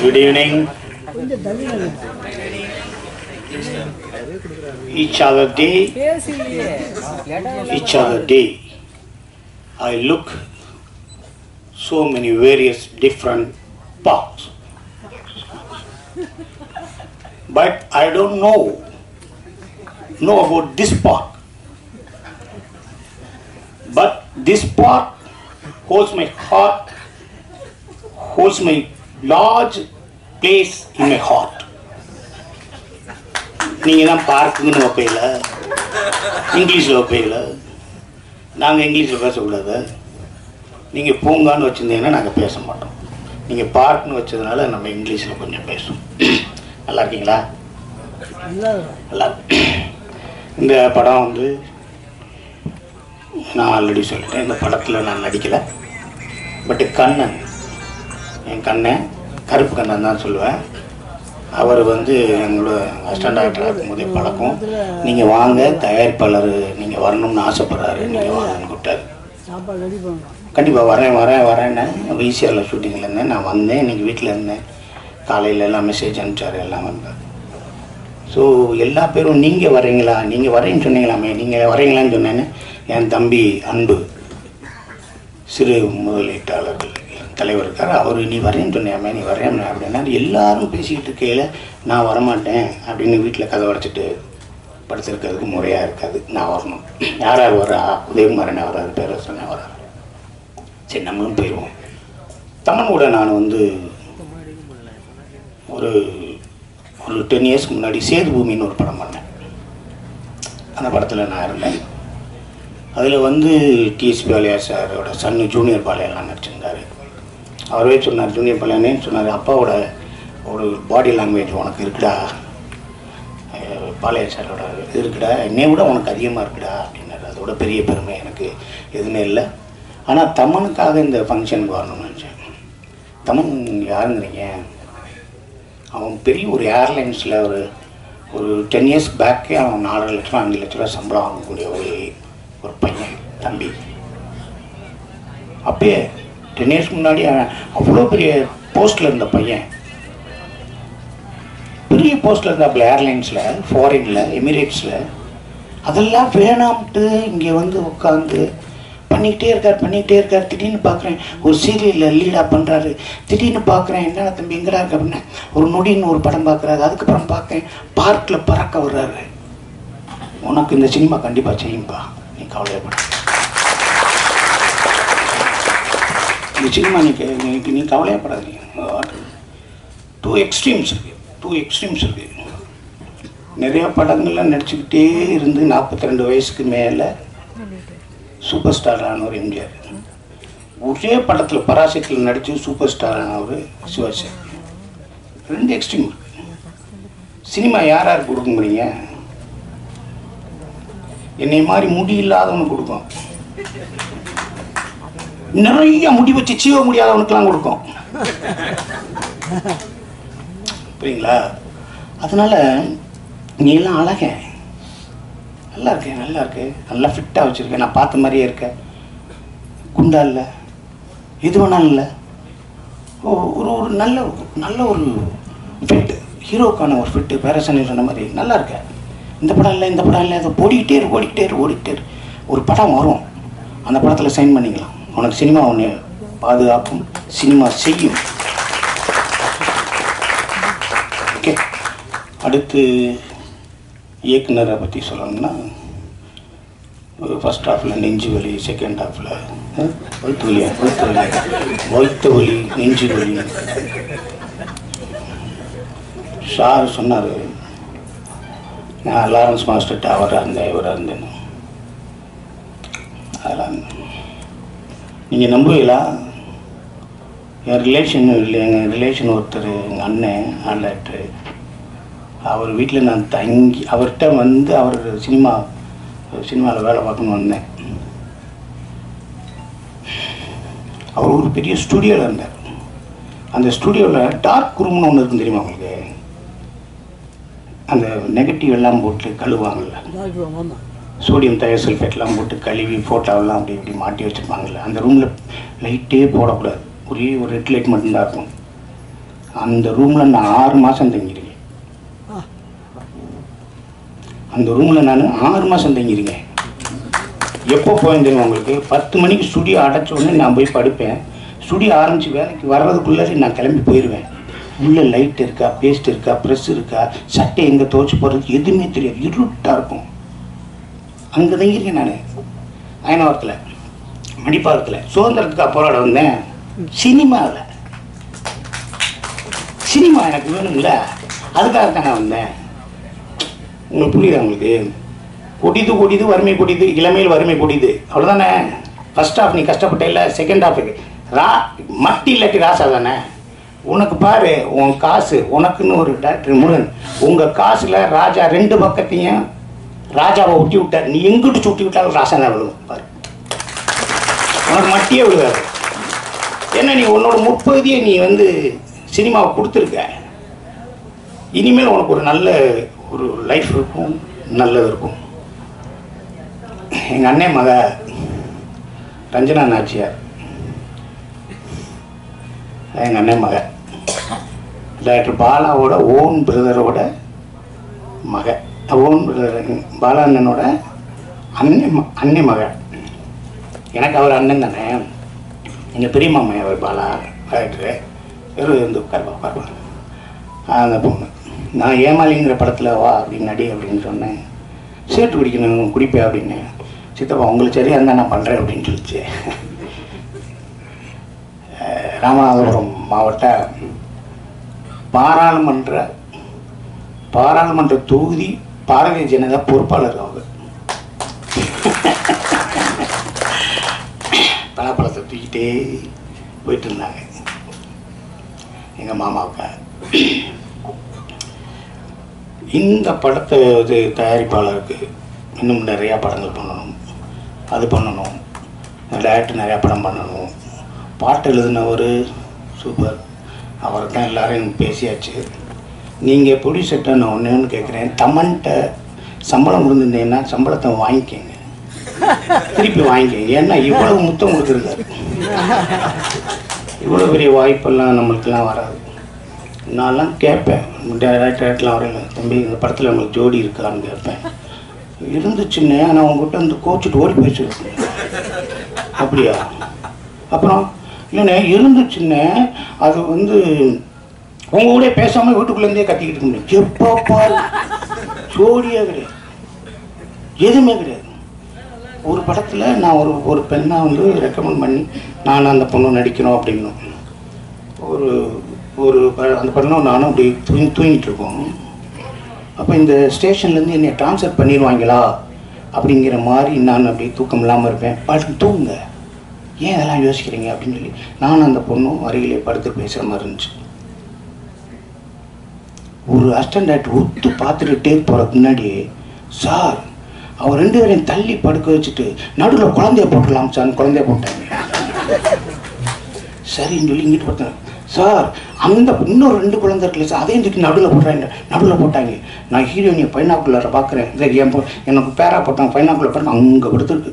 Good evening. Each other day, I look so many various different parks, but I don't know about this park. But this park holds my heart, holds my large place in my heart. நீங்கள் தான் பார்க்குன்னு வைப்பையில் இங்கிலீஷில் வைப்பையில் நாங்கள் இங்கிலீஷில் பேசக்கூடாது. நீங்கள் பூங்கான்னு வச்சுருந்தீங்கன்னா நாங்கள் பேச மாட்டோம். நீங்கள் பார்க்குன்னு வச்சதுனால நம்ம இங்கிலீஷில் கொஞ்சம் பேசுவோம். நல்லா இருக்கீங்களா? நல்லா. இந்த படம் வந்து நான் ஆல்ரெடி சொல்லிட்டேன். இந்த படத்தில் நான் நடிக்கலை. பட்டு கண்ணன், என் கண்ணன் கருப்பு கண்ணன் தான் சொல்லுவேன். அவர் வந்து எங்களோட அசிஸ்டன்ட் டைரக்டராக இருக்கும்போதே பழக்கம். நீங்கள் வாங்க, தயாரிப்பாளர் நீங்கள் வரணும்னு ஆசைப்படுறாரு, நீங்கள் வாங்கன்னு கூப்பிட்டாரு. கண்டிப்பாக வரேன்னு விசிஆரில் ஷூட்டிங்கில் இருந்தேன். நான் வந்தேன். இன்றைக்கி வீட்டில் இருந்தேன். காலையில் எல்லாம் மெசேஜ் அனுப்பிச்சார், எல்லாம் வந்தார். ஸோ எல்லா பேரும் நீங்கள் வரீங்களா, நீங்கள் வரேன்னு சொன்னீங்களாமே, நீங்கள் வரீங்களான்னு சொன்னேன்னு என் தம்பி அன்பு சிறு முதலீட்டாளர்கள் தலைவர் இருக்கார். அவர் நீ வரேன்னு சொன்னியாமே, நீ வரேன் அப்படின்னா எல்லாரும் பேசிக்கிட்டு இருக்கையில் நான் வரமாட்டேன் அப்படின்னு வீட்டில் கதை உடைச்சிட்டு படுத்திருக்கிறதுக்கு முறையாக இருக்காது. நான் வரணும். யார் யார் வரா? உதயகுமாரன் வராது, பேரரசன் வராது. சரி, நம்மளும் போயிடுவோம். தமன் கூட நான் வந்து ஒரு 10 இயர்ஸ்க்கு முன்னாடி சேது பூமின்னு ஒரு படம் பண்ணேன். அந்த படத்தில் நான் இருந்தேன். அதில் வந்து டிஎஸ் பாலியா சாரோட சன்னு ஜூனியர் பாலியாலாம் நடிச்சிருந்தார். அவரே சொன்னார், ஜூனியர் பாலியானே சொன்னார், அப்பாவோட ஒரு பாடி லாங்குவேஜ் உனக்கு இருக்குடா, பாலியா சாரோட இது இருக்குடா, என்னை விட உனக்கு அதிகமாக இருக்குடா அப்படின்னாரு. அதோட பெரிய பெருமை எனக்கு எதுவுமே இல்லை. ஆனால் தமனுக்காக இந்த ஃபங்க்ஷனுக்கு வரணும்னு நினச்சேன். தமன் யாருங்கிறீங்க? அவன் பெரிய ஒரு ஏர்லைன்ஸில் ஒரு 10 இயர்ஸ் பேக்கே அவன் 4 லட்சம் 5 லட்ச ரூபா சம்பளம் வாங்கக்கூடிய ஒரு பையன் தம்பி. அப்பயே 10 இயர்ஸ்க்கு முன்னாடி அவ்வளோ பெரிய போஸ்ட்டில் இருந்த பையன், பெரிய போஸ்ட்டில் இருந்தாப்புல ஏர்லைன்ஸில், ஃபாரினில், எமிரேட்ஸில். அதெல்லாம் வேணாம்ட்டு இங்கே வந்து உட்காந்து பண்ணிக்கிட்டே இருக்கார். திடீர்னு பார்க்குறேன் ஒரு சீரியலில் லீடாக பண்ணுறாரு. திடீர்னு பார்க்குறேன், என்ன தம்பி எங்கடா இருக்கு அப்படின்னா, ஒரு நொடின்னு ஒரு படம் பார்க்குறாரு. அதுக்கப்புறம் பார்க்கேன் பார்க்கில் பறக்க வர்றாரு. உனக்கு இந்த சினிமா கண்டிப்பாக செய்யும்பா, நீ கவலையப்பட. இந்த சினிமா நீ கவலையப்படாதீங்க. 2 எக்ஸ்ட்ரீம்ஸ் இருக்குது. நிறைய படங்கள்லாம் நடிச்சுக்கிட்டே இருந்து 42 வயசுக்கு மேலே சூப்பர் ஸ்டார் ஆனவர் எம்ஜிஆர். ஒரே படத்தில் பராசக்தியில் நடித்து சூப்பர் ஸ்டார் ஆனவர் சிவாஜி. 2 எக்ஸ்ட்ரீம் இருக்கு. சினிமா யாருக்கு கொடுக்க முடியுங்க? என்னை மாதிரி முடி இல்லாதவனுக்கு கொடுக்கும், நிறைய முடி வச்சு சீவ முடியாதவனுக்கெல்லாம் கொடுக்கும். புரியுங்களா? அதனால நீ எல்லாம் அழக, நல்லா இருக்கு, நல்லா ஃபிட்டாக வச்சுருக்கேன், நான் பார்த்த மாதிரியே இருக்கேன், குண்டா இல்லை, எது வேணாலும் இல்லை, ஒரு நல்ல ஒரு ஃபிட்டு, ஹீரோக்கான ஒரு ஃபிட்டு. பேரசனி சொன்ன மாதிரி நல்லா இருக்கேன். இந்த படம் இல்லை அதை ஓடிக்கிட்டே இரு. ஒரு படம் வரும், அந்த படத்தில் சைன் பண்ணிக்கலாம். உனக்கு சினிமா ஒன்று பாதுகாக்கும், சினிமா செய்யும். ஓகே, அடுத்து இயக்குனரை பற்றி சொல்லணும்னா, ஃபர்ஸ்ட் ஹாஃபில் நெஞ்சு வலி, செகண்ட் ஹாஃபில் வயிற்று வலி, நெஞ்சு வலி. சார் சொன்னார், நான் லாரன்ஸ் மாஸ்டர்கிட்ட அவராக இருந்தேன், இவராக இருந்தேன்னு. அதெல்லாம் நீங்கள் நம்புவீங்களா? என் ரிலேஷன் ஒருத்தர், எங்கள் அண்ணன் ஆக்டரு, அவர் வீட்டில் நான் தங்கி அவர்கிட்ட வந்து அவர் சினிமாவில் வேலை பார்க்கணுன்னு வந்தேன். அவர் ஒரு பெரிய ஸ்டுடியோவில் இருந்தார். அந்த ஸ்டுடியோவில் டார்க் ரூம்னு ஒன்று இருக்கும், தெரியுமா உங்களுக்கு? அந்த நெகட்டிவ் எல்லாம் போட்டு கழுவாங்கள்ல, சோடியம் தயோசல்ஃபேட்லாம் போட்டு கழுவி ஃபோட்டோவெல்லாம் அப்படி இப்படி மாட்டி வச்சுருப்பாங்கள்ல, அந்த ரூமில் லைட்டே போடக்கூடாது, ஒரே ஒரு ரெட் லைட் மட்டும்தான் இருக்கும். அந்த ரூமில் நான் 6 மாதம் தங்கியிருக்கேன். அந்த ரூமில் நான் 6 மாதம் தங்கியிருக்கேன். எப்போ போயிருந்தேன் உங்களுக்கு? 10 மணிக்கு ஸ்டுடியோ அடைச்ச உடனே நான் போய் படுப்பேன். ஸ்டுடியோ ஆரம்பித்து வேலைக்கு வர்றதுக்குள்ளே நான் கிளம்பி போயிடுவேன். உள்ளே லைட் இருக்கா, பேஸ்ட் இருக்கா, ப்ரெஸ் இருக்கா, சட்டை எங்கே துவச்சி போடுறது எதுவுமே தெரியாது. இருட்டாக இருக்கும். அங்கே தங்கியிருக்கேன் நான். அயனவரத்தில், மணிப்பாக்கத்தில். சுதந்திரத்துக்காக போராட வந்தேன். சினிமாவில் சினிமா எனக்கு வேணும்ல, அதுக்காக தான் நான் வந்தேன். உங்களுக்கு புரியுதா? உங்களுக்கு கொடிது கொடிது வறுமை கொடிது, இளமையில் வறுமை கொடிது, அவ்வளோதானே. ஃபர்ஸ்ட் ஹாஃப் நீ கஷ்டப்பட்ட இல்லை, செகண்ட் ஹாஃபுக்கு மட்டி இல்லாட்டி ராசா தானே. உனக்கு பாரு, உன் காசு உனக்குன்னு ஒரு டாக்டர் முருகன், உங்கள் காசில் ராஜா 2 பக்கத்தையும் ராஜாவை ஒட்டி விட்டார். நீ எங்கிட்டு சுட்டி விட்டாலும் ராசா தான் விழுவும் பாரு. உனக்கு மட்டியே விழுவாரு. ஏன்னா நீ உன்னோட முற்பகுதியை நீ சினிமாவை கொடுத்துருக்க. இனிமேல் உனக்கு ஒரு நல்ல ஒரு லைஃப் இருக்கும், நல்லது இருக்கும். எங்கள் அண்ணன் மக ரஞ்சனா நாச்சியார், எங்கள் அண்ணன் மக டாக்டர் பாலாவோட ஓன் பிரதரோட மக, ஓன் பிரதர் பாலா அண்ணனோட அண்ணன் மக. எனக்கு அவர் அண்ணன் தானே. எங்கள் பெரிய மாமா அவர் பாலா டாக்டரு. வெறும் உட்காருவா அந்த பொண்ணு. நான் ஏமாளிங்கிற படத்தில் வா அப்படின்னு நடி அப்படின்னு சொன்னேன். சேட்டு குடிக்கணும், குடிப்பேன் அப்படின்னு. சித்தப்பா உங்களுக்கு சரியாக இருந்தால் நான் பண்ணுறேன் அப்படின்னு சொல்லிச்சு. ராமநாதபுரம் மாவட்ட பாராளுமன்ற தொகுதி பாரதிய ஜனதா பொறுப்பாளர் அவங்க. பலாப்பழத்தை தூக்கிட்டே போயிட்டு இருந்தாங்க எங்கள் மாமாவுக்கு. இந்த படத்தை தயாரிப்பாளருக்கு இன்னும் நிறையா படங்கள் பண்ணணும், அது பண்ணணும், டேரக்டர் நிறையா படம் பண்ணணும். பாட்டு எழுதினவர் சூப்பர், அவரை தான் எல்லோரும் பேசியாச்சு. நீங்கள் ப்ரொடியூசர்கிட்ட நான் ஒன்று கேட்குறேன், தமன்கிட்ட சம்பளம் கொடுத்துருந்தீங்கன்னா சம்பளத்தை வாங்கிக்கங்க, திருப்பி வாங்கிக்கங்க. ஏன்னா இவ்வளவு முத்தம் கொடுத்துருக்காரு. இவ்வளோ பெரிய வாய்ப்பெல்லாம் நம்மளுக்கெல்லாம் வராது. நான்லாம் கேட்பேன், டேரக்டர்லாம் வரையில, தம்பி இந்த படத்தில் நம்மளுக்கு ஜோடி இருக்கான்னு கேட்பேன். இருந்துச்சுன்னு ஆனால் உங்ககிட்ட கோச்சிட்டு ஓடி போயிடுச்சு. அப்படியா? அப்புறம் இல்லைண்ணே இருந்துச்சுன்னு அது உங்க கூட பேசாமல் வீட்டுக்குள்ளேருந்தே கத்திக்கிட்டு இருக்க முடியும். எப்பப்பா ஜோடியே கிடையாது, எதுவுமே கிடையாது. ஒரு படத்தில் நான் ஒரு பெண்ணை ரெக்கமெண்ட் பண்ணி நான் அந்த பொண்ணு நடிக்கணும் அப்படின்னும் அந்த படம் நானும் அப்படி தூங்கிட்டு இருக்கோம். அப்போ இந்த ஸ்டேஷன்லேருந்து என்னை ட்ரான்ஸ்ஃபர் பண்ணிடுவாங்களா அப்படிங்கிற மாதிரி நான் அப்படி தூக்கம் இல்லாமல் இருப்பேன். படுத்து தூங்குங்க, ஏன் இதெல்லாம் யோசிக்கிறீங்க அப்படின்னு சொல்லி நானும் அந்த பொண்ணும் அருகிலே படுத்து பேசுகிற மாதிரி இருந்துச்சு. ஒரு அசிஸ்டன்ட் டைரக்டர் ஒத்து பார்த்துட்டு டேக் போகிறதுக்கு முன்னாடி, சார் அவர் 2 பேரையும் தள்ளி படுக்க வச்சுட்டு நடுவில் குழந்தைய போட்டுடலாம் சார், குழந்தைய போட்டாங்க. சரின்னு சொல்லி இங்கிட்டு பார்த்தேன். சார் அந்த இன்னொரு 2 குழந்தை இருக்குல்ல சார், அதையும் தூக்கி நடுவில் போட்டாங்க. நான் ஹீரோயினியை பைனாக்குள்ளார பார்க்குறேன். சரி எனக்கு பேரா போட்டாங்க, பைனாக்குள்ள பாருங்க அங்கே படுத்துருக்கு,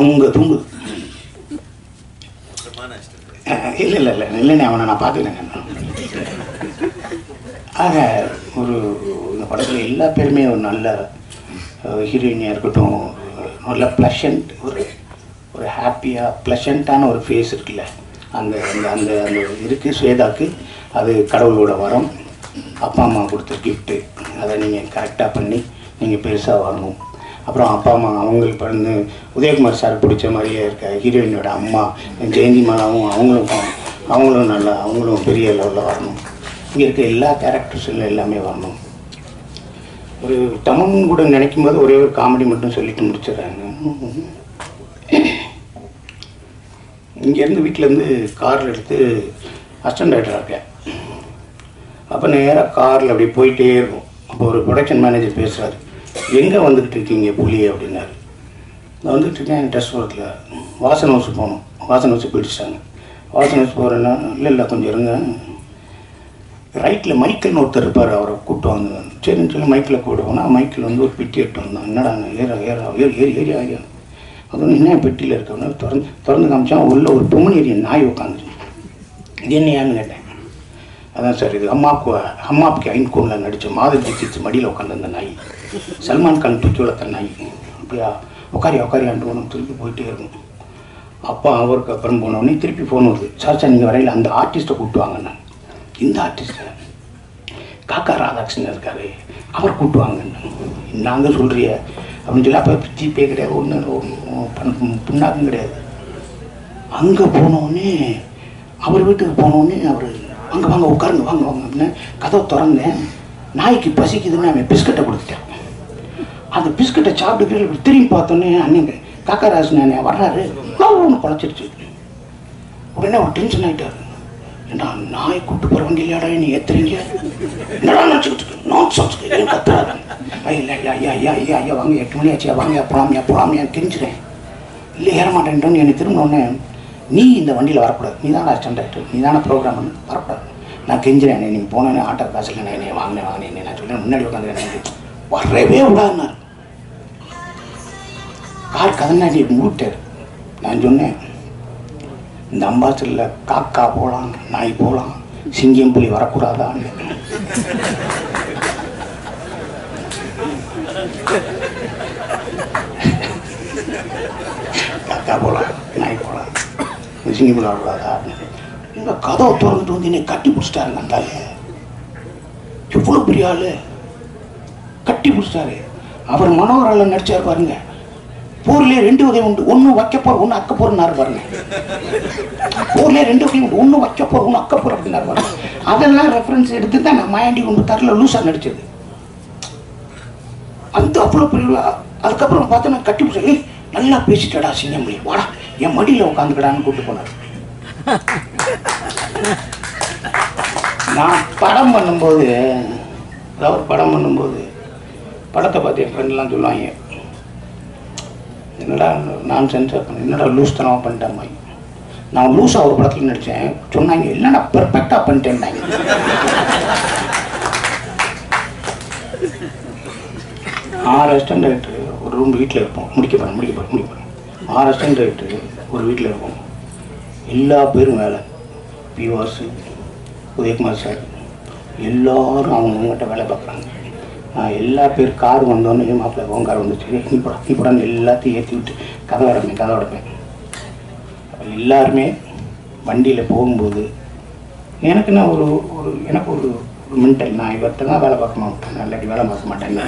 அங்கே தூங்குது. இல்லைண்ணே அவனை நான் பார்த்துக்கிறேங்க. ஆக இந்த படத்தில் எல்லா பேருமே ஒரு நல்ல ஹீரோயினியாக இருக்கட்டும், நல்ல ப்ளஷண்ட், ஒரு ஹாப்பியாக ப்ளஷண்ட்டான ஒரு ஃபேஸ் இருக்குல்ல, அந்த அந்த அந்த இருக்குது ஸ்வேதாவுக்கு. அது கடவுளோட வரம், அப்பா அம்மா கொடுத்த கிஃப்ட்டு. அதை நீங்கள் கரெக்டாக பண்ணி நீங்கள் பெருசாக வரணும். அப்புறம் அப்பா அம்மா அவங்களுக்கு உதயகுமார் சார் பிடிச்ச மாதிரியே இருக்க ஹீரோயினோட அம்மா ஜெயந்தி மாலாவும் அவங்களும் பெரிய லெவலில் வரணும். இங்கே இருக்க எல்லா கேரக்டர்ஸில் எல்லாமே வரணும். ஒரு தமன் கூட நினைக்கும் போது ஒரே ஒரு காமெடி மட்டும் சொல்லிட்டு முடிச்சிடுறாங்க. இங்கேருந்து வீட்டிலேருந்து காரில் எடுத்து அசிஸ்டன்ட் டைரக்டராக இருக்கேன். அப்போ நேராக காரில் அப்படி போயிட்டே இருக்கும். அப்போ ஒரு ப்ரொடக்ஷன் மேனேஜர் பேசுகிறாரு, எங்கே வந்துக்கிட்டு இருக்கீங்க புலி அப்படின்னாரு. நான் வந்துக்கிட்டு இருக்கேன் டெஸ்ட் ஒர்க்கில், வாசன் ஹவுஸ் போகணும். வாசன் ஹவுஸ் போயிடுச்சாங்க. வாசன் ஹவுஸ் போகிறேன்னா இல்லை கொஞ்சம் இருங்க, ரைட்டில் மைக்கிள்னு ஒருத்தர் இருப்பார், அவரை கூப்பிட்டு வாங்க. சரின்னு சொல்லி மைக்கில் கூப்பிட்டு போனால் மைக்கில் ஒரு பெட்டி எடுத்து வந்தான். என்னடா ஏரியா அதுவும் என்ன பெட்டியில் இருக்கவங்க திறந்து காமிச்சா உள்ள ஒரு பொம்மனேரியன் நாய் உட்காந்துச்சு. இது என்னையான்னு கேட்டேன். அதான் சார் இது அம்மாவுக்கு ஐன்கோனில் நடித்த மாதவி தீட்சித் மடியில் உட்காந்துருந்த நாய், சல்மான் கான் தூக்கி வளர்த்த நாய். அப்படியா உக்காரியாண்டு ஒன்று திருப்பி போயிட்டே இருக்கும். அப்பா அவருக்கு அப்புறம் போனோடனே திருப்பி ஃபோன் வருது, சார் நீங்கள் வரையில் அந்த ஆர்டிஸ்ட்டை கூப்பிட்டு வாங்கண்ணா. இந்த ஆர்டிஸ்ட்டை காக்கா ராதாகிருஷ்ணன் இருக்காரு, அவர் கூப்பிட்டு வாங்கண்ணா. நாங்கள் சொல்கிறிய அப்படின்னு சொல்லி அப்போ ஜிபே கிடையாது, ஒன்று புண்ணாக்கும் கிடையாது. அங்கே போனோடனே அவர் வீட்டுக்கு போனோடனே அவர் வாங்க வாங்க உட்காருங்க வாங்க வாங்க அப்படின்னு கதவை திறந்தேன். நாய்க்கு பசிக்குதுன்னு அவன் பிஸ்கட்டை கொடுத்துட்டேன். அந்த பிஸ்கட்டை சாப்பிட்டு திரும்பி பார்த்தோன்னே அன்னைங்க காக்கராஜன் அண்ணன் வர்றாரு, ஒன்று குழச்சிருச்சு. உடனே அவர் டென்ஷன் ஆகிட்டார். ஏன்னா நாய் கூப்பிட்டு போகிற வண்டி இல்லையாடா நீ ஏற்றுறீங்க, என்னடா நினச்சிக்கிட்டு நான் சொல்லுங்க ஏன் கத்துறாரு. இல்லை ஐயா ஐயா ஐயா ஐயா ஐயா வாங்க 8 மணி ஆச்சியா வாங்க போகலாமியா கெஞ்சுறேன். இல்லை ஏற மாட்டேன்ட்டோன்னு என்னை திரும்பினோடனே நீ இந்த வண்டியில் வரக்கூடாது, நீ தானே அசிஸ்டன்ட் ஆகிட்டு, நீ தானே ப்ரோக்ராம் பண்ணு, வரக்கூடாது. நான் கெஞ்சுறேன், நீங்கள் போனேன்னு ஆட்டோ காசு இல்லை, என்னை வாங்கினேன் நான் சொல்லேன். முன்னாடி உட்காந்து வரவே விடாதுனார். கார் கதனாடி மூட்டார். நான் சொன்னேன், இந்த அம்பாசடரில் காக்கா போகலாம், நாய் போகலாம், சிங்கம் புலி வரக்கூடாதான்னு. காக்கா போகலாம், நாய் போகலாம், சிங்கம் புலி வரக்கூடாதா? இந்த கதவை திறந்துட்டு வந்து என்னை கட்டி பிடிச்சிட்டாருங்க. அந்த ஆளு எவ்வளோ பெரிய ஆள், கட்டி பிடிச்சிட்டாரு. அவர் மனோகரால் நடிச்சார் பாருங்க. போர்லேயே 2 வகை உண்டு, ஒன்று வைக்கப்போர் ஒன்று அக்கப்போர்னாரு பாருங்க. போர்லேயே 2 வகை உண்டு, ஒன்று வைக்கப்போர் ஒன்று அக்கப்போர் அப்படின்னாரு பாருங்க. அதெல்லாம் ரெஃபரன்ஸ் எடுத்து தான் நான் மாயாண்டி கொண்டு தரல லூஸாக நடிச்சது. அந்த அவ்வளோ பெரிய. அதுக்கப்புறம் பார்த்தா நான் கட்டி பிடிச்சா, நல்லா பேசிட்டடா சிங்கம்புலி, வாடா என் மடியில் உட்காந்துக்கடான்னு கூப்பிட்டு போனார். நான் படம் பண்ணும்போது, அதாவது படம் பண்ணும்போது படத்தை பார்த்து என் ஃப்ரெண்ட்லாம் சொல்லுவாங்க, என்னடா நான் சென்சார் பண்ண, என்னடா லூஸ் தனமாக பண்ணிட்டேன் மாதிரி. நான் லூஸாக ஒரு படத்தில் நடித்தேன், சொன்னாங்க இல்லைன்னா பெர்ஃபெக்டாக பண்ணிட்டேன்னாங்க. 6 அசிஸ்டன்ட் டைரக்டர் ஒரு ரூம் வீட்டில் இருப்போம், முடிக்க போகிறேன் 6 அசிஸ்டன்ட் டைரக்டர் ஒரு வீட்டில் இருப்போம். எல்லா பேரும் வேலை, பிவாசு, உதயகுமார் சார் எல்லோரும் அவங்ககிட்ட வேலை பார்க்குறாங்க. எல்லா பேர் கார் வந்தோன்னே மாப்பிள்ளை உன் கார் வந்துச்சு, நீ போடான்னு எல்லாத்தையும் ஏற்றி விட்டு கதை அடைப்பேன். எல்லாருமே வண்டியில் போகும்போது எனக்குன்னா எனக்கு ஒரு மென்டல், நான் இவர்கிட்ட தான் வேலை பார்க்க மாட்டேன், இல்லாட்டி வேலை பார்க்க மாட்டேன்.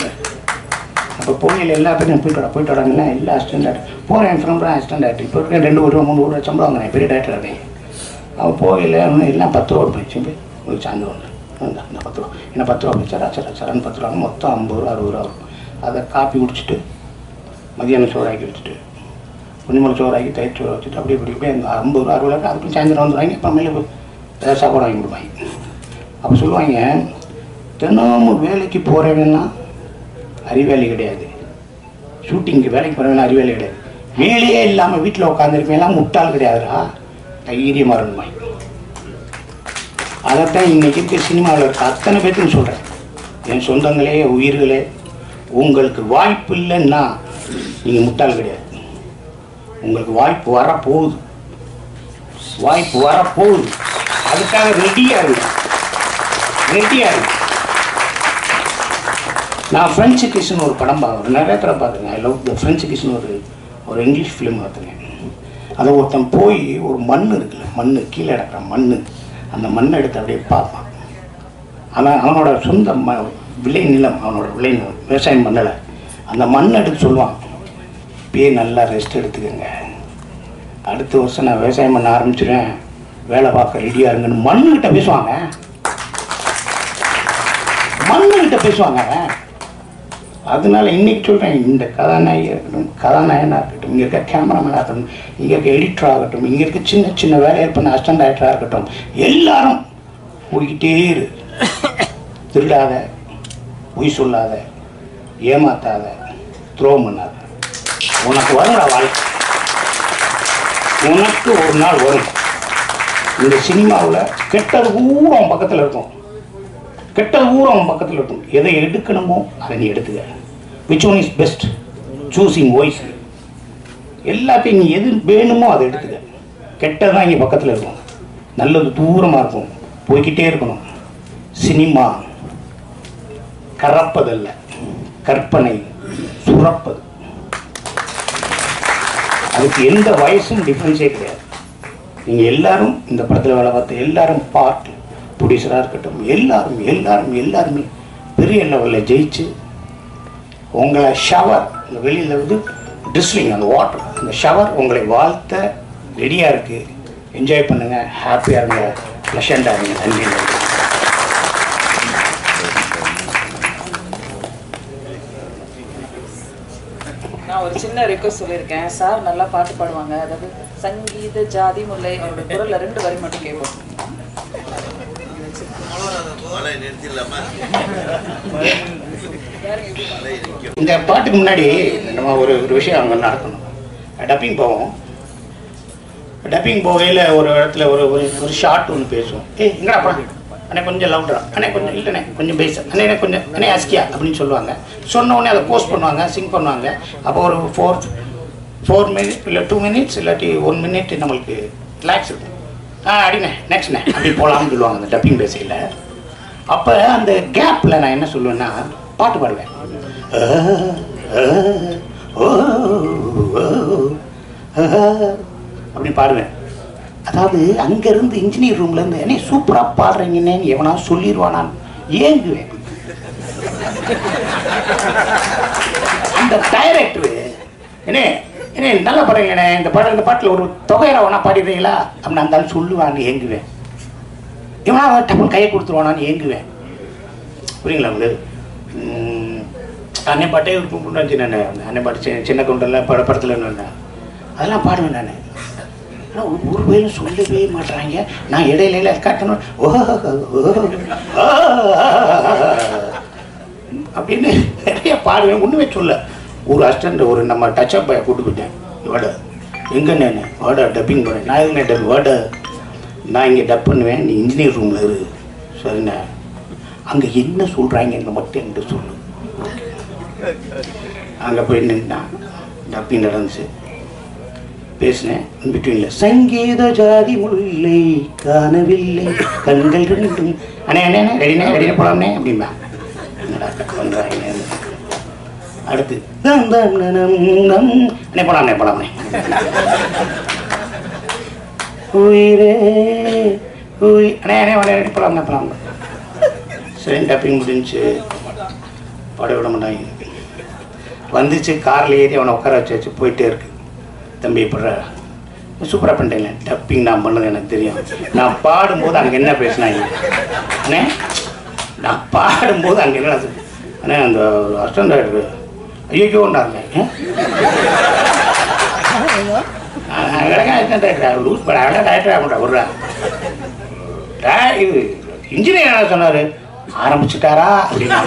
அப்போ போகையில் எல்லா பேரும் போயிட்டு வராங்கன்னா எல்லா அசிஸ்டன்ட் போகிறேன், என் ஃப்ரெண்ட் அசிஸ்டன்ட் ஆகிட்டு இப்போ இருக்க 2 ரூபா 3 ரூபா சம்பளம் வாங்குறேன், பெரிய டேரக்டர் இருக்கேன். அவன் போகையில் எல்லாம் 10 ரூபா போயிடுச்சு, ஒரு சார்ந்து ஒன்று இந்த 10 ரூபா ஏன்னா 10 ரூபா போய் சரான்னு 10 ரூபா மொத்தம் 50 ரூபா 60 ரூபா வரும். அதை காப்பி குடிச்சிட்டு மதியானம் சோறாக்கி வச்சுட்டு கொஞ்சம் சோறாக்கி தயிர் சோறு வச்சுட்டு அப்படி அந்த 50 ரூபா 60 ரூபா அதுக்கு சாயந்தரம் வந்துடுவாங்க. இப்போ மேலே ஏதாவது சாப்பாடு வாங்கி கொடுப்பாங்க. அப்போ சொல்லுவாங்க, தினமும் வேலைக்கு போகிறவன்னா அறிவாளி கிடையாது, ஷூட்டிங்க்கு வேலைக்கு போகிறவனா அறிவாளி கிடையாது, வேலையே இல்லாமல் வீட்டில் உட்காந்துருப்பேன்லாம் முட்டாள் கிடையாதுடா, தைரியமாக இருக்கணும். அதைத்தான் இன்றைக்கி இருக்க சினிமாவில் இருக்க அத்தனை பேர்த்துன்னு சொல்கிறேன். என் சொந்தங்களே உயிர்களே, உங்களுக்கு வாய்ப்பு இல்லைன்னா நீங்கள் முட்டாள் கிடையாது. உங்களுக்கு வாய்ப்பு வரப்போகுது, அதுக்காக ரெடியாக இருக்கு. நான் ஃப்ரெஞ்சு கிஸ்ன்னு ஒரு படம் பார்க்குறேன், நிறைய தடவை பார்த்துருங்க. ஐ லவ் த ஃப்ரெஞ்சு கிஸ்ன்னு ஒரு இங்கிலீஷ் ஃபிலிம் பார்த்துருக்கேன். அதை ஒருத்தன் போய் ஒரு மண் இருக்குல்ல, மண் கீழே கிடக்கிற மண், அந்த மண்ணை எடுத்து அப்படியே பார்ப்பான். அவனோட சொந்த விளை நிலம், அவனோட விளை நிலம் விவசாயம் பண்ணலை. அந்த மண்ணை எடுத்து சொல்லுவான், இப்பயே நல்லா ரெஸ்ட் எடுத்துக்கோங்க, அடுத்த வருஷம் நான் விவசாயம் பண்ண ஆரம்பிச்சிடுவேன், வேலை பார்க்க ரெடியாக இருங்கன்னு மண்ணுக்கிட்ட பேசுவாங்க. அதனால இன்னைக்கு சொல்கிறேன், இந்த கதாநாயகியாக இருக்கட்டும், கதாநாயகனாக இருக்கட்டும், இங்கே இருக்க கேமராமேனாக இருக்கட்டும், இங்கே இருக்க எடிட்டராக இருக்கட்டும், இங்கே இருக்க சின்ன சின்ன வேலையில் பண்ண அசிஸ்டன்ட் டைரக்டராக இருக்கட்டும், எல்லாரும் போய்கிட்டே இரு. திருடாத, பொய் சொல்லாத, ஏமாத்தாத, துரோகம் பண்ணாத. உனக்கு வரும்டா வாழ்க்கை, உனக்கு ஒரு நாள் வரும். இந்த சினிமாவில் கெட்டது ஊரம் அவன் பக்கத்தில் இருக்கும், எதை எடுக்கணுமோ அதை நீ எடுத்துக்க. Which one is best, choosing voice. எல்லாத்தையும் நீ எது வேணுமோ அதை எடுத்துக்க. கெட்டதான் இங்கே பக்கத்தில் இருக்கும், நல்லது தூரமாக இருக்கும், போய்கிட்டே இருக்கணும். சினிமா கறப்பதல்ல, கற்பனை சுரப்பது. அதுக்கு எந்த வயசும் டிஃப்ரென்ஸே கிடையாது. நீங்கள் எல்லாரும் இந்த படத்தில் வேலை பார்த்து எல்லாரும் பார்ட் ப்ரொடியூசராக இருக்கட்டும், எல்லாருமே பெரிய லெவலில் ஜெயிச்சு உங்களை ஷவர் வெளியில் வந்து ட்ரிஸ்லிங் அந்த வாட்டர் அந்த ஷவர் உங்களை வாழ்த்த ரெடியாக இருக்குது. என்ஜாய் பண்ணுங்கள், ஹாப்பியாக இருங்க, ப்ளஷண்டாக இருங்க. நன்றி. நான் ஒரு சின்ன ரிக்வெஸ்ட் சொல்லியிருக்கேன். சார் நல்லா பாட்டு பாடுவாங்க. அதாவது சங்கீத ஜாதி முல்லை அவருடைய குரல்ல 2 வரி மட்டும் கேட்போம். இந்த பாட்டுக்கு முன்னாடி நம்ம ஒரு விஷயம் அங்கே நடக்கணும். டப்பிங் போவோம். டப்பிங் போகையில் ஒரு இடத்துல ஒரு ஷார்ட் ஒன்று பேசுவோம். எங்கடா படம் அண்ணே கொஞ்சம் லவுடரா, அண்ணே கொஞ்சம் இல்லைண்ணே கொஞ்சம் பேச, அண்ணே கொஞ்சம் அண்ணே அஸ்கியா அப்படின்னு சொல்லுவாங்க. சொன்ன உடனே அதை போஸ்ட் பண்ணுவாங்க, சிங் பண்ணுவாங்க. அப்போ ஒரு 4 மினிட்ஸ் இல்லை 2 மினிட்ஸ் இல்லாட்டி 1 மினிட் நம்மளுக்கு ரிலாக்ஸ் இருக்கும். அடிண்ணே நெக்ஸ்ட்ண்ணே அப்படி போகலாம்னு சொல்லுவாங்க அந்த டப்பிங் பேசையில். அப்போ அந்த கேப்பில் நான் என்ன சொல்லுவேன்னா பாட்டு பாடுவேன். அப்படி பாடுவேன். அதாவது அங்கேருந்து இன்ஜினியர் ரூம்லேருந்து என்ன சூப்பராக பாடுறீங்கன்னு எவனா சொல்லிடுவானான்னு ஏங்குவேன். அந்த டைரக்டரு என்ன நல்லா பாடுறீங்கண்ணே, இந்த பாட்டில் ஒரு தொகையில வேணா பாடிடுறீங்களா அப்படின்னு அந்த சொல்லுவான்னு ஏங்குவேன். இவனா டப்புன்னு கையை கொடுத்துருவானான்னு ஏங்குவேன். புரியுங்களா உங்களுக்கு? அன்னை பாட்டே இருந்துச்சு. நான் அன்னை பாட்டு சின்ன குண்டலில் படத்தில் இருந்தேன், அதெல்லாம் பாடுவேன் நான். ஆனால் ஒரு பேரும் சொல்லவே மாட்டுறாங்க. நான் இடையில காட்டணும் அப்படின்னு நிறைய பாடுவேன். ஒன்றுமே சொல்ல. ஒரு அசிஸ்டண்ட் ஒரு நம்ம டச்சப் பாயை கூட்டு போயிட்டேன். வேர்டு எங்கண்ணே வேர்டா டப்பிங் பண்ணேன். நான் எங்கண்ணே டப் வேர்டை நான் இங்கே டப் பண்ணுவேன், நீ இன்ஜினியர் ரூமில் இரு. சரிண்ணே, அங்கே என்ன சொல்கிறாங்கன்னு மட்டும் என்கிட்ட சொல்லு. அங்கே போய் நின்றான். டப்பிங் நடந்துச்சு, பேசினேன். பிட்வீனில் சங்கீத ஜாதி முல்லை காணவில்லை கண்கள் ரெண்டும் அண்ணே ரெடினே போலாம்னே அப்படின்பா. என்னடா பண்ணுறாங்க. அடுத்து அண்ணே போலாம்னே உயிரே அண்ணே ரெடி போலாம். சரி டப்பிங் முடிஞ்சு பாட விட மாட்டாங்க. வந்துச்சு, காரில் ஏறி அவனை உட்கார வச்சு போயிட்டே இருக்கு. தம்பி படுற சூப்பராக பண்ணிட்டேங்க, டப்பிங் நான் பண்ணது எனக்கு தெரியும். நான் பாடும்போது அங்கே என்ன பேசினாங்க அண்ணே, நான் பாடும்போது அங்கே என்ன அண்ணே அந்த அசிஸ்டன்ட் டைரக்டர் ஐயோன்னாருங்க. லூஸ் பண்ண டைரக்டர் ஆகண்டா விட்றா. இது இன்ஜினியர் என்ன சொன்னார், ஆரம்பிச்சுட்டாரா அப்படின்னு.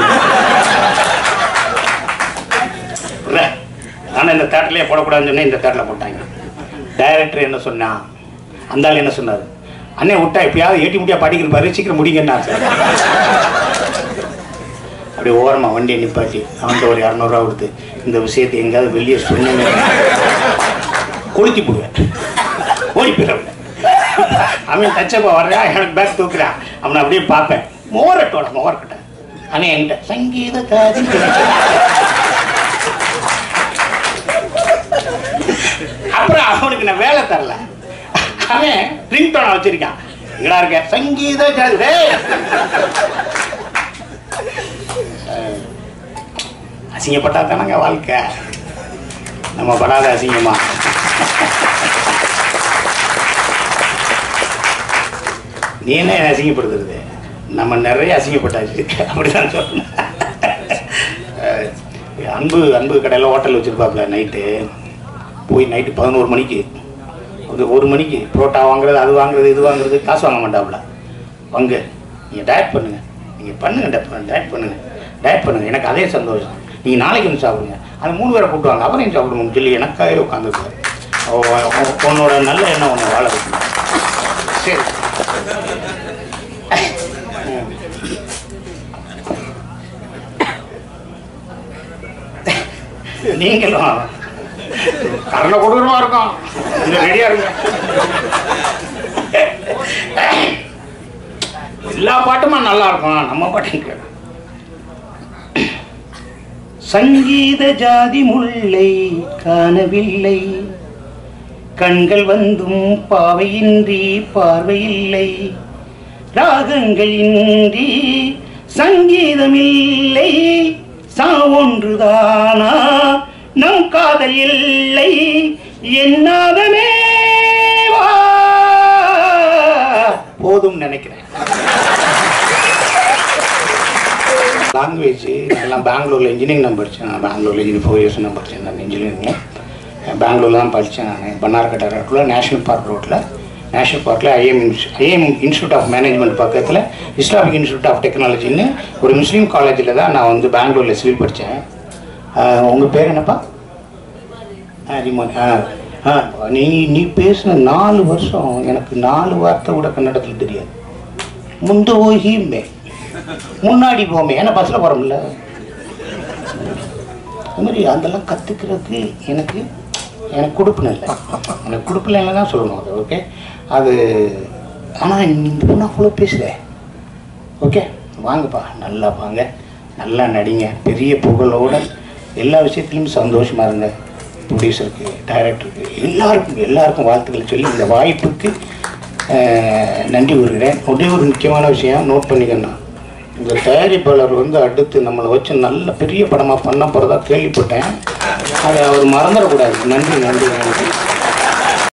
ஆனால் இந்த தேட்டர்லேயே போடக்கூடாதுன்னு சொன்னேன், இந்த தேட்டரில் போட்டாங்க. டைரக்டர் என்ன சொன்னான், அந்த ஆள் என்ன சொன்னார், அண்ணே விட்டா எப்பயாவது ஏட்டி முடியா படிக்கிறப்பாரு, சீக்கிரம் முடிங்கன்னா சார். அப்படி ஓரமாக வண்டியை நிப்பாட்டி அவன்கிட்ட ஒரு 200 ரூபா கொடுத்து இந்த விஷயத்தை எங்கேயாவது வெளியே சொன்னேன்னு கொளுத்தி போடுவேன், ஓடி போயிடுவேன். அவன் தச்சப்பா வர்றா, எனக்கு பேக் தூக்குறான். அவனை அப்படியே பார்ப்பேன், மோரக்கட்ட அண்ணே என்கிட்ட சங்கீத காதி. அப்புறம் அவனுக்கு நான் வேலை தரல. அவன் ரிங் டோனை வச்சிருக்கான், எங்கடா இருக்க சங்கீத ஜாதி. அசிங்கப்பட்டா தானங்க வாழ்க்கை, நம்ம படாத அசிங்கமா. நீ என்ன அசிங்கப்படுத்துறது, நம்ம நிறைய அசிங்கப்பட்டாச்சு. அப்படிதான் சொன்னேன். அன்பு கடையில் ஹோட்டல் வச்சுருப்பாப்புல. நைட்டு போய் நைட்டு 11 மணிக்கு 1 மணிக்கு புரோட்டா வாங்குறது, அது வாங்குறது, இது வாங்குறது, காசு வாங்க மாட்டாப்புல. வாங்க நீங்கள் டயட் பண்ணுங்கள், நீங்கள் பண்ணுங்கள், டயட் பண்ணுங்கள், எனக்கு அதே சந்தோஷம். நீங்கள் நாளைக்கு வந்து சாப்பிடுங்க, அது 3 பேரை கூட்டுவாங்க, அவரையும் சாப்பிடுங்க சொல்லி எனக்காகவே உட்காந்துருக்காரு. உன்னோட நல்ல எண்ணம் ஒன்று வாழ வைக்கணும். சரி, நீங்களும் கரணை கொடுக்குறமா இருக்கும், கொஞ்சம் ரெடியா இருங்க. எல்லா பாட்டுமா நல்லா இருக்கும், நம்ம பாட்டும் கேட்கும். சங்கீத ஜாதி முல்லை காணவில்லை, கண்கள் வந்தும் பாவையின்றி பார்வையில்லை, ராகங்கள் இன்றி சங்கீதமில்லை, சாவொன்றுதானா நம் காதல் இல்லை, என்னாகமே போதும் நினைக்கிறேன். லாங்குவேஜ் எல்லாம் பெங்களூரில் இன்ஜினியரிங் நான் படித்தேன். நான் பெங்களூரில் இன்ஜினியரிங் 4 years நான் படித்தேன். நான் இன்ஜினியரிங்கில் பெங்களூரில் தான் படித்தேன். நான் பன்னார்கட்டை ரோட்டில் நேஷ்னல் பார்க் ரோட்டில், நேஷ்னல் பார்க்கில் ஐஎம் இன்ஸ்டியூட் ஆஃப் மேனேஜ்மெண்ட் பக்கத்தில் இஸ்லாமிக் இன்ஸ்டியூட் ஆஃப் டெக்னாலஜின்னு ஒரு முஸ்லீம் காலேஜில் தான் நான் வந்து பெங்களூரில் சிவில் படித்தேன். உங்கள் பேர் என்னப்பா? ரிமான். நீ பேசின 4 வருஷம் எனக்கு 4 வார்த்தை கூட கன்னடத்தில் தெரியாது. முந்து ஓகியுமே முன்னாடி போமே, ஏன்னா பஸ்ஸில் போகிறோம்ல, அது மாதிரி அதெல்லாம் கற்றுக்கிறதுக்கு எனக்கு கொடுப்பின இல்லை. எனக்கு கொடுப்பில்லைன்னு தான் சொல்லணும் அது. ஓகே, அது ஆனால் இந்த பொண்ணு அவ்வளோ பேசுகிறேன். ஓகே, வாங்கப்பா, நல்லா வாங்க, நல்லா நடிங்க, பெரிய புகழோடு எல்லா விஷயத்துலையும் சந்தோஷமாக இருங்க. ப்ரொடியூசருக்கு, டைரக்டருக்கு, எல்லாருக்கும் வாழ்த்துக்களை சொல்லி இந்த வாய்ப்புக்கு நன்றி கூறுகிறேன். ஒரே ஒரு முக்கியமான விஷயம் நோட் பண்ணிக்கணும். இந்த தயாரிப்பாளர் வந்து அடுத்து நம்மளை வச்சு நல்ல பெரிய படமாக பண்ண போகிறதா கேள்விப்பட்டேன். அதை அவர் மறந்துடக்கூடாது. நன்றி நன்றி நன்றி.